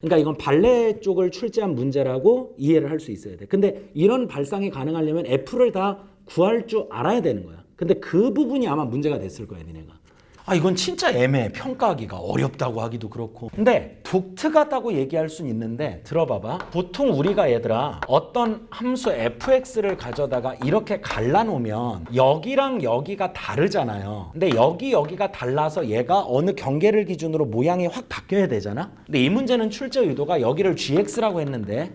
그러니까 이건 발레 쪽을 출제한 문제라고 이해를 할 수 있어야 돼. 근데 이런 발상이 가능하려면 F를 다 구할 줄 알아야 되는 거야. 근데 그 부분이 아마 문제가 됐을 거야, 니네가. 아, 이건 진짜 애매해. 평가하기가 어렵다고 하기도 그렇고. 근데 독특하다고 얘기할 수는 있는데 들어봐봐. 보통 우리가 얘들아 어떤 함수 fx를 가져다가 이렇게 갈라놓으면 여기랑 여기가 다르잖아요. 근데 여기가 달라서 얘가 어느 경계를 기준으로 모양이 확 바뀌어야 되잖아. 근데 이 문제는 출제 의도가 여기를 gx라고 했는데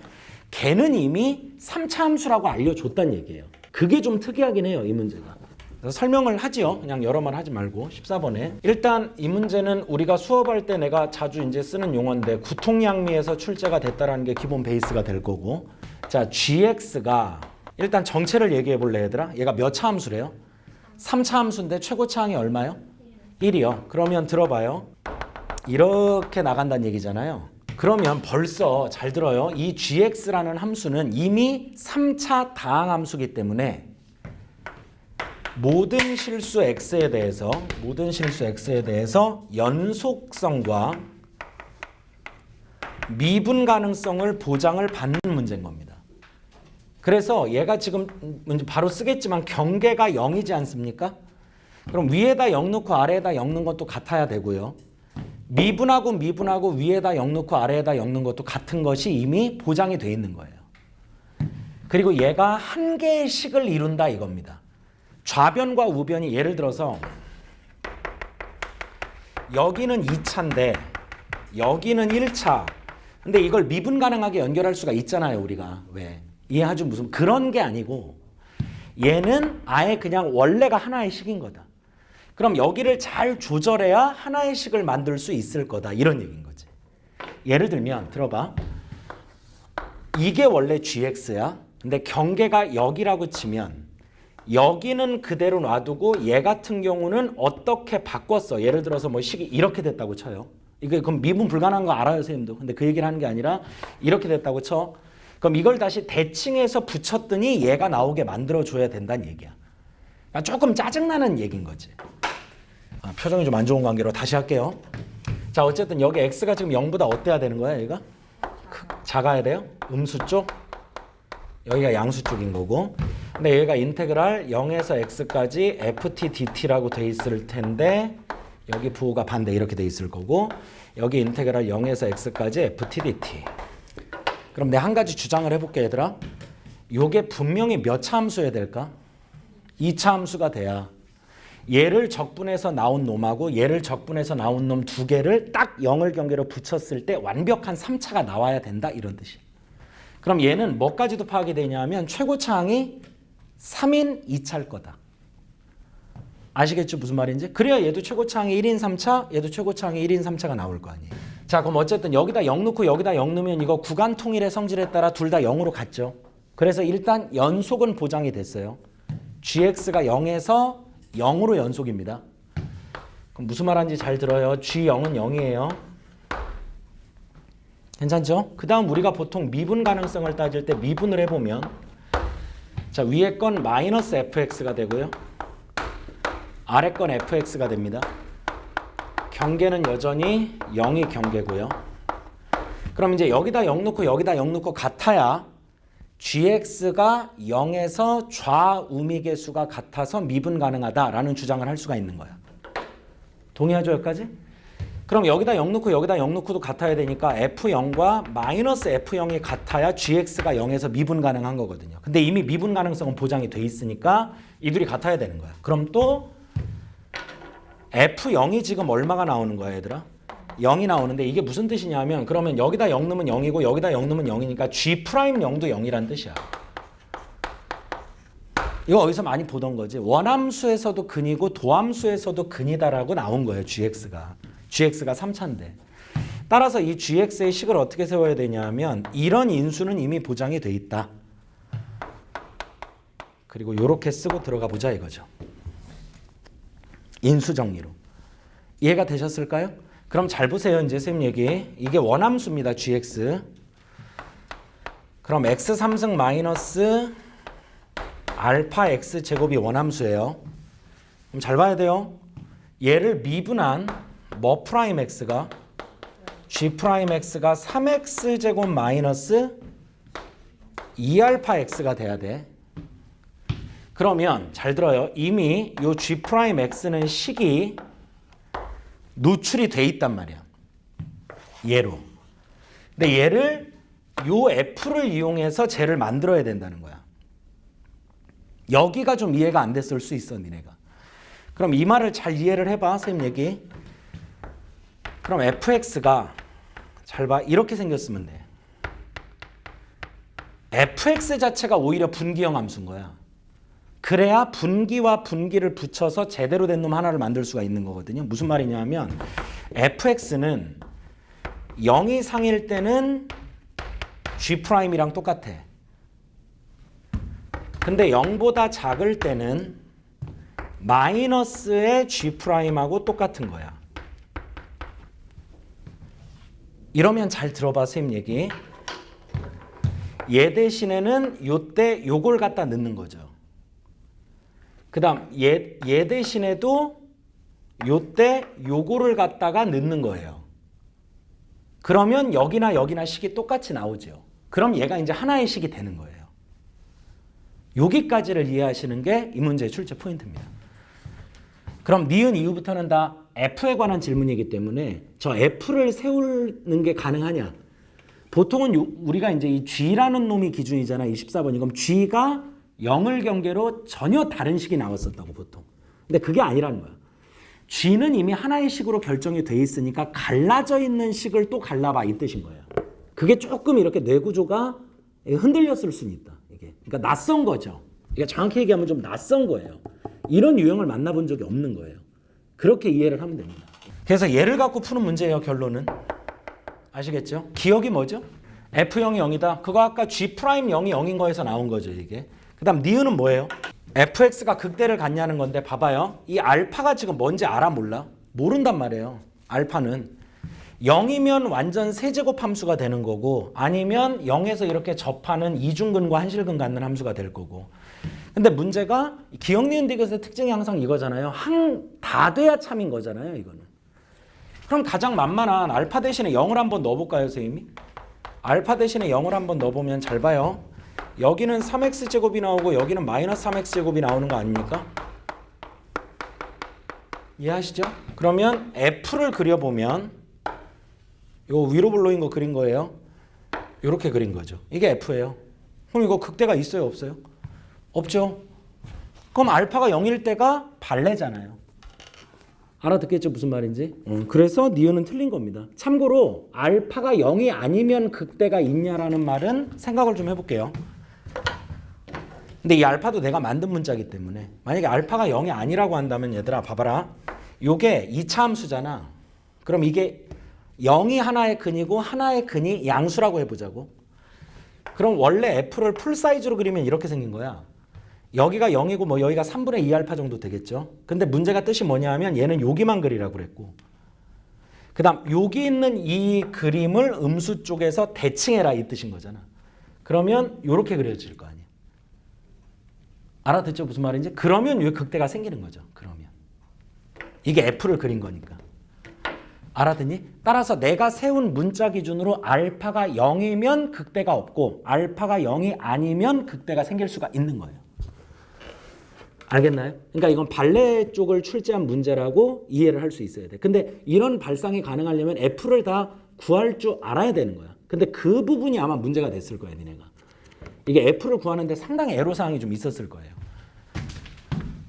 걔는 이미 3차 함수라고 알려줬단 얘기예요. 그게 좀 특이하긴 해요, 이 문제가. 그래서 설명을 하지요. 그냥 여러 말 하지 말고 14번에 일단 이 문제는 우리가 수업할 때 내가 자주 이제 쓰는 용어인데 구통양미에서 출제가 됐다라는 게 기본 베이스가 될 거고. 자, gx가 일단 정체를 얘기해 볼래 얘들아? 얘가 몇 차 함수래요? 3차 함수인데 최고차항이 얼마요? 1이요. 그러면 들어봐요. 이렇게 나간다는 얘기잖아요. 그러면 벌써 잘 들어요. 이 gx라는 함수는 이미 3차 다항 함수이기 때문에 모든 실수 x에 대해서 연속성과 미분 가능성을 보장을 받는 문제인 겁니다. 그래서 얘가 지금 바로 쓰겠지만 경계가 0이지 않습니까? 그럼 위에다 0 넣고 아래에다 0 넣은 것도 같아야 되고요. 미분하고 위에다 0 넣고 아래에다 0 넣은 것도 같은 것이 이미 보장이 돼 있는 거예요. 그리고 얘가 한 개의 식을 이룬다 이겁니다. 좌변과 우변이 예를 들어서 여기는 2차인데 여기는 1차. 근데 이걸 미분 가능하게 연결할 수가 있잖아요, 우리가. 왜? 이해하죠? 무슨 그런 게 아니고 얘는 아예 그냥 원래가 하나의 식인 거다. 그럼 여기를 잘 조절해야 하나의 식을 만들 수 있을 거다. 이런 얘기인 거지. 예를 들면 들어봐. 이게 원래 gx야. 근데 경계가 여기라고 치면 여기는 그대로 놔두고 얘 같은 경우는 어떻게 바꿨어? 예를 들어서 뭐 식이 이렇게 됐다고 쳐요. 이게 그럼 미분 불가능한 거 알아요, 선생님도. 근데 그 얘기를 하는 게 아니라 이렇게 됐다고 쳐. 그럼 이걸 다시 대칭해서 붙였더니 얘가 나오게 만들어줘야 된다는 얘기야. 그러니까 조금 짜증나는 얘기인 거지. 표정이 좀 안 좋은 관계로 다시 할게요. 자, 어쨌든 여기 x가 지금 0보다 어때야 되는 거야, 얘가? 작아야 돼요? 음수 쪽? 여기가 양수 쪽인 거고. 근데 얘가 인테그랄 0에서 x까지 ft dt라고 돼 있을 텐데 여기 부호가 반대 이렇게 돼 있을 거고 여기 인테그랄 0에서 x까지 ft dt. 그럼 내가 한 가지 주장을 해볼게 얘들아. 요게 분명히 몇 차 함수여야 될까? 2차 함수가 돼야 얘를 적분해서 나온 놈하고 얘를 적분해서 나온 놈 두 개를 딱 0을 경계로 붙였을 때 완벽한 3차가 나와야 된다 이런 뜻이야. 그럼 얘는 뭐까지도 파악이 되냐면 최고차항이 3인 2차일 거다. 아시겠죠? 무슨 말인지? 그래야 얘도 최고차항이 1인 3차, 얘도 최고차항이 1인 3차가 나올 거 아니에요. 자, 그럼 어쨌든 여기다 0 넣고 여기다 0 넣으면 이거 구간 통일의 성질에 따라 둘 다 0으로 갔죠. 그래서 일단 연속은 보장이 됐어요. gx가 0에서 0으로 연속입니다. 그럼 무슨 말인지 잘 들어요. g0은 0이에요. 괜찮죠? 그 다음 우리가 보통 미분 가능성을 따질 때 미분을 해보면 자, 위에 건 마이너스 fx가 되고요. 아래 건 fx가 됩니다. 경계는 여전히 0이 경계고요. 그럼 이제 여기다 0 넣고 여기다 0 넣고 같아야 gx가 0에서 좌우미계수가 같아서 미분 가능하다라는 주장을 할 수가 있는 거야. 동의하죠, 여기까지? 그럼 여기다 0 넣고 여기다 0 넣고도 같아야 되니까 f0과 마이너스 f0이 같아야 gx가 0에서 미분 가능한 거거든요. 근데 이미 미분 가능성은 보장이 돼 있으니까 이 둘이 같아야 되는 거야. 그럼 또 f0이 지금 얼마가 나오는 거야, 얘들아? 0이 나오는데 이게 무슨 뜻이냐면 그러면 여기다 0 넣으면 0이고 여기다 0 넣으면 0이니까 g'0도 0이란 뜻이야. 이거 어디서 많이 보던 거지. 원함수에서도 근이고 도함수에서도 근이다라고 나온 거예요, gx가. gx가 3차인데. 따라서 이 gx의 식을 어떻게 세워야 되냐면 이런 인수는 이미 보장이 돼 있다. 그리고 이렇게 쓰고 들어가 보자 이거죠. 인수 정리로. 이해가 되셨을까요? 그럼 잘 보세요. 이제 선생님 얘기. 이게 원함수입니다. gx. 그럼 x 3승 마이너스 알파 x 제곱이 원함수예요. 그럼 잘 봐야 돼요. 얘를 미분한 뭐 프라임 x가 G'X가 3X제곱 마이너스 2알파 X가 돼야 돼. 그러면 잘 들어요. 이미 요 G'X는 식이 노출이 돼 있단 말이야. 얘로. 근데 얘를 요 F를 이용해서 쟤를 만들어야 된다는 거야. 여기가 좀 이해가 안 됐을 수 있어, 니네가. 그럼 이 말을 잘 이해를 해봐, 선생님 얘기. 그럼 fx가 잘 봐, 이렇게 생겼으면 돼. fx 자체가 오히려 분기형 함수인 거야. 그래야 분기와 분기를 붙여서 제대로 된 놈 하나를 만들 수가 있는 거거든요. 무슨 말이냐면 fx는 0 이상일 때는 G'이랑 똑같아. 근데 0보다 작을 때는 마이너스의 G'하고 똑같은 거야. 이러면 잘 들어봐, 선생님 얘기. 얘 대신에는 요때 요걸 갖다 넣는 거죠. 그 다음 얘 대신에도 요때 요거를 갖다가 넣는 거예요. 그러면 여기나 여기나 식이 똑같이 나오죠. 그럼 얘가 이제 하나의 식이 되는 거예요. 여기까지를 이해하시는 게 이 문제의 출제 포인트입니다. 그럼 니은 이후부터는 다 F에 관한 질문이기 때문에 저 F를 세우는 게 가능하냐? 보통은 우리가 이제 이 G라는 놈이 기준이잖아. 24번이. 그럼 G가 0을 경계로 전혀 다른 식이 나왔었다고 보통. 근데 그게 아니라는 거야. G는 이미 하나의 식으로 결정이 돼 있으니까 갈라져 있는 식을 또 갈라봐, 이 뜻인 거예요. 그게 조금 이렇게 뇌구조가 흔들렸을 수는 있다. 이게. 그러니까 낯선 거죠. 이게 정확히 얘기하면 좀 낯선 거예요. 이런 유형을 만나본 적이 없는 거예요. 그렇게 이해를 하면 됩니다. 그래서 얘를 갖고 푸는 문제예요, 결론은. 아시겠죠? 기억이 뭐죠? F0이 0이다. 그거 아까 G' 0이 0인 거에서 나온 거죠, 이게. 그 다음 니은은 뭐예요? fx가 극대를 갖냐는 건데 봐봐요. 이 알파가 지금 뭔지 알아 몰라? 모른단 말이에요. 알파는 0이면 완전 세제곱 함수가 되는 거고 아니면 0에서 이렇게 접하는 이중근과 한실근 갖는 함수가 될 거고. 근데 문제가 기억 니은 디귿의 특징이 항상 이거잖아요. 다 돼야 참인 거잖아요, 이거는. 그럼 가장 만만한 알파 대신에 0을 한번 넣어볼까요, 선생님이? 알파 대신에 0을 한번 넣어보면 잘 봐요. 여기는 3x제곱이 나오고 여기는 마이너스 3x제곱이 나오는 거 아닙니까? 이해하시죠? 그러면 F를 그려보면 요 위로 블로인 거 그린 거예요. 이렇게 그린 거죠. 이게 F예요. 그럼 이거 극대가 있어요, 없어요? 없죠. 그럼 알파가 0일 때가 발레잖아요. 알아듣겠죠, 무슨 말인지? 그래서 니은은 틀린 겁니다. 참고로 알파가 0이 아니면 극대가 있냐라는 말은 생각을 좀 해볼게요. 근데 이 알파도 내가 만든 문자이기 때문에 만약에 알파가 0이 아니라고 한다면 얘들아 봐봐라. 요게 2차 함수잖아. 그럼 이게 0이 하나의 근이고 하나의 근이 양수라고 해보자고. 그럼 원래 F를 풀 사이즈로 그리면 이렇게 생긴 거야. 여기가 0이고 뭐 여기가 3분의 2 알파 정도 되겠죠. 근데 문제가 뜻이 뭐냐 하면 얘는 여기만 그리라고 그랬고 그 다음 여기 있는 이 그림을 음수 쪽에서 대칭해라 이 뜻인 거잖아. 그러면 이렇게 그려질 거 아니야. 알아듣죠, 무슨 말인지? 그러면 이 극대가 생기는 거죠. 그러면 이게 F를 그린 거니까. 알아듣니? 따라서 내가 세운 문자 기준으로 알파가 0이면 극대가 없고 알파가 0이 아니면 극대가 생길 수가 있는 거예요. 알겠나요? 그러니까 이건 발레 쪽을 출제한 문제라고 이해를 할 수 있어야 돼. 근데 이런 발상이 가능하려면 F를 다 구할 줄 알아야 되는 거야. 근데 그 부분이 아마 문제가 됐을 거야, 니네가. 이게 F를 구하는데 상당히 애로사항이 좀 있었을 거예요.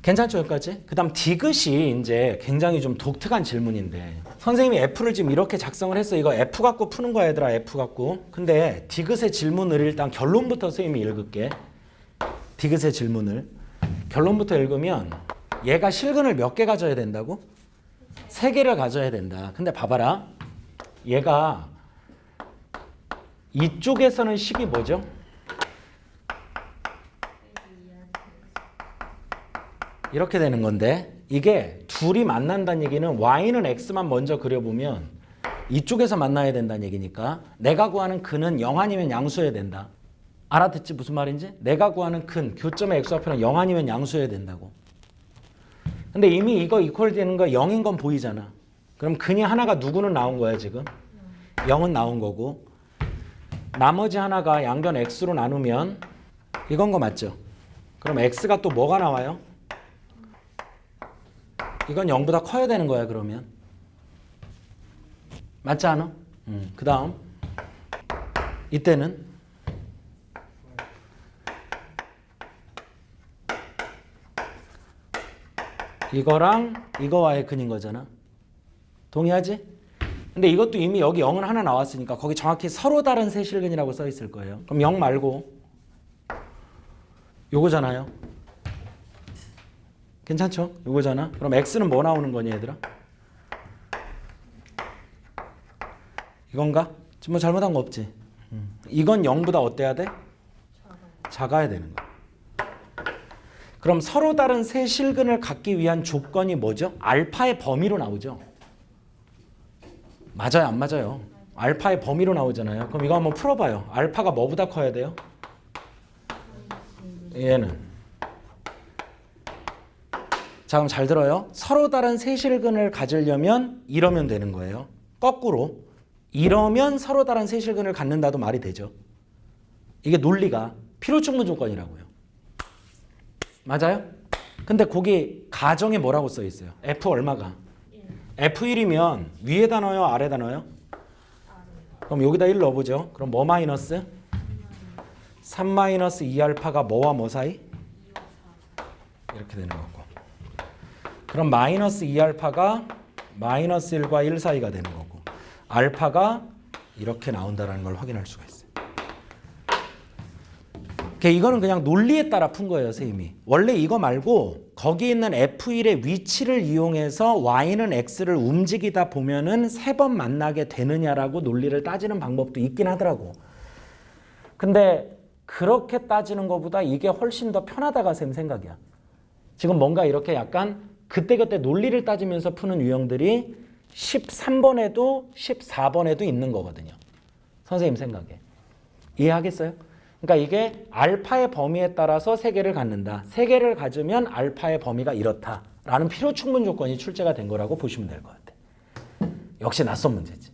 괜찮죠, 여기까지? 그 다음 디귿이 이제 굉장히 좀 독특한 질문인데 선생님이 F를 지금 이렇게 작성을 했어. 이거 F 갖고 푸는 거야, 얘들아. F 갖고. 근데 디귿의 질문을 일단 결론부터 선생님이 읽을게. 디귿의 질문을. 결론부터 읽으면 얘가 실근을 몇 개 가져야 된다고? 3개를 가져야 된다. 근데 봐봐라. 얘가 이쪽에서는 식이 뭐죠? 이렇게 되는 건데 이게 둘이 만난다는 얘기는 y는 x만 먼저 그려보면 이쪽에서 만나야 된다는 얘기니까 내가 구하는 근은 0 아니면 양수여야 된다. 알아듣지 무슨 말인지? 내가 구하는 근, 교점의 x좌표는 0 아니면 양수여야 된다고. 근데 이미 이거 이퀄 되는 거 0인 건 보이잖아. 그럼 근이 하나가 누구는 나온 거야 지금? 0은 나온 거고 나머지 하나가 양변 x로 나누면 이건 거 맞죠? 그럼 x가 또 뭐가 나와요? 이건 0보다 커야 되는 거야 그러면. 맞지 않아? 그 다음 이때는 이거랑 이거와의 근인 거잖아. 동의하지? 근데 이것도 이미 여기 0은 하나 나왔으니까 거기 정확히 서로 다른 세실근이라고 써 있을 거예요. 그럼 0 말고 요거잖아요. 괜찮죠? 요거잖아. 그럼 x는 뭐 나오는 거니 얘들아? 이건가? 지금 뭐 잘못한 거 없지? 이건 0보다 어때야 돼? 작아야 되는 거야. 그럼 서로 다른 세 실근을 갖기 위한 조건이 뭐죠? 알파의 범위로 나오죠. 맞아요, 안 맞아요? 알파의 범위로 나오잖아요. 그럼 이거 한번 풀어봐요. 알파가 뭐보다 커야 돼요? 얘는. 자, 그럼 잘 들어요. 서로 다른 세 실근을 가지려면 이러면 되는 거예요. 거꾸로. 이러면 서로 다른 세 실근을 갖는다도 말이 되죠. 이게 논리가 필요충분 조건이라고요. 맞아요? 근데 거기 가정에 뭐라고 써 있어요? F 얼마가? F1이면 위에다 넣어요? 아래다 넣어요? 그럼 여기다 1 넣어보죠. 그럼 뭐 마이너스? 3 마이너스 2알파가 뭐와 뭐 사이? 이렇게 되는 거고. 그럼 마이너스 2알파가 마이너스 1과 1 사이가 되는 거고. 알파가 이렇게 나온다는 걸 확인할 수가 있어요. 이거는 그냥 논리에 따라 푼 거예요, 선생님이. 원래 이거 말고 거기 있는 F1의 위치를 이용해서 Y는 X를 움직이다 보면은 3번 만나게 되느냐라고 논리를 따지는 방법도 있긴 하더라고. 근데 그렇게 따지는 것보다 이게 훨씬 더 편하다가 쌤 생각이야. 지금 뭔가 이렇게 약간 그때그때 논리를 따지면서 푸는 유형들이 13번에도 14번에도 있는 거거든요. 선생님 생각에. 이해하겠어요? 그러니까 이게 알파의 범위에 따라서 세 개를 갖는다. 세 개를 가지면 알파의 범위가 이렇다라는 필요 충분 조건이 출제가 된 거라고 보시면 될 것 같아. 역시 낯선 문제지.